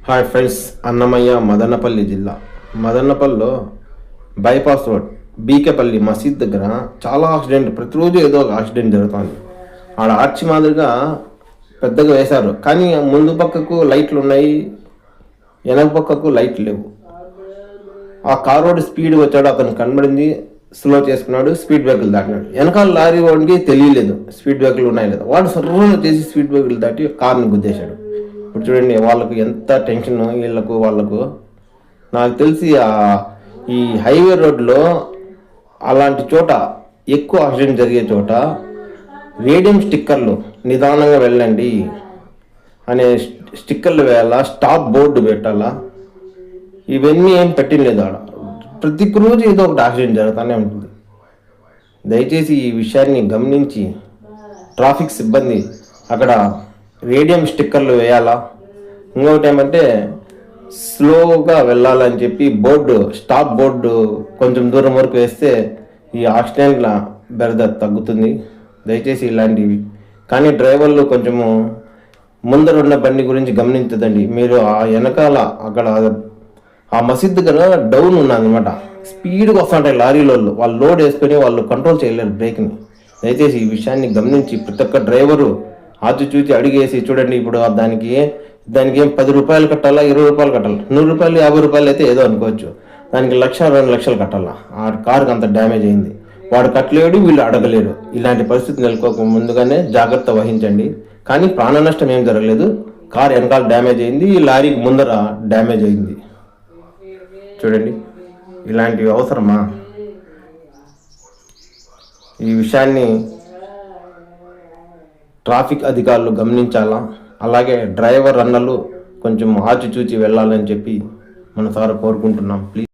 Hi friends, Annamayya Madanapalle జిల్లా మదనపల్లిలో bypass road BK Palli మసీద్ దగ్గర చాలా యాక్సిడెంట్, ప్రతిరోజు ఏదో ఒక యాక్సిడెంట్ జరుగుతుంది. ఆడ ఆర్చి మాదిరిగా పెద్దగా వేశారు, కానీ ముందు పక్కకు లైట్లు ఉన్నాయి, వెనక పక్కకు లైట్లు లేవు. ఆ కార్ రోడ్ స్పీడ్ వచ్చాడు, అతను కనబడింది, స్లో చేసుకున్నాడు, స్పీడ్ బ్రేకులు దాటినాడు. వెనకాల లారీ వాడికి తెలియలేదు స్పీడ్ బ్రేకులు ఉన్నాయి లేదా, వాడు సర్వం చేసి స్పీడ్ బ్రేకులు దాటి కార్ని గుద్దేశాడు. ఇప్పుడు చూడండి వాళ్ళకు ఎంత టెన్షన్, వాళ్ళకు నాకు తెలిసి ఈ హైవే రోడ్లో అలాంటి చోట ఎక్కువ యాక్సిడెంట్ జరిగే చోట రేడియం స్టిక్కర్లు నిదానంగా వెళ్ళండి అనే స్టిక్కర్లు వేయాలా, స్టాప్ బోర్డు పెట్టాలా, ఇవన్నీ ఏం పెట్టలేదు. ఆడ ప్రతిరోజు ఏదో ఒకటి యాక్సిడెంట్ జరుగుతూనే ఉంటుంది. దయచేసి ఈ విషయాన్ని గమనించి ట్రాఫిక్ సిబ్బంది అక్కడ రేడియం స్టిక్కర్లు వేయాలా. ఇంకొకటి ఏమంటే స్లోగా వెళ్ళాలని చెప్పి బోర్డు, స్టాప్ బోర్డు కొంచెం దూరం వరకు వేస్తే ఈ యాక్సిడెంట్ల బెరద తగ్గుతుంది. దయచేసి ఇలాంటివి కానీ డ్రైవర్లు కొంచెము ముందర ఉన్న బండి గురించి గమనించదండి. మీరు ఆ వెనకాల అక్కడ ఆ మసీద్ దగ్గర డౌన్ ఉన్నదన్నమాట, స్పీడ్గా వస్తుంటాయి లారీలో, వాళ్ళు లోడ్ వేసుకొని వాళ్ళు కంట్రోల్ చేయలేరు బ్రేక్ని. దయచేసి ఈ విషయాన్ని గమనించి ప్రతి ఒక్క డ్రైవరు చూచి అడిగేసి చూడండి. ఇప్పుడు దానికి ఏం 10 రూపాయలు కట్టాలా, 20 రూపాయలు కట్టాలా, 100 రూపాయలు 50 రూపాయలు అయితే ఏదో అనుకోవచ్చు, దానికి 1,00,000 2 లక్షలు కట్టాలా. ఆ కారుకి అంత డ్యామేజ్ అయింది, వాడు కట్టలేడు, వీళ్ళు అడగలేరు. ఇలాంటి పరిస్థితి నెలకోక ముందుగానే జాగ్రత్త వహించండి. కానీ ప్రాణ నష్టం ఏం జరగలేదు, కారు వెనకాల డ్యామేజ్ అయింది, ఈ లారీకి ముందర డ్యామేజ్ అయింది. చూడండి, ఇలాంటివి అవసరమా? ఈ విషయాన్ని ట్రాఫిక్ అధికారులు గమనించాలా. అలాగే డ్రైవర్ అన్నలు కొంచెం ఆచిచూచి వెళ్ళాలని చెప్పి మనసారా కోరుకుంటున్నాం. ప్లీజ్.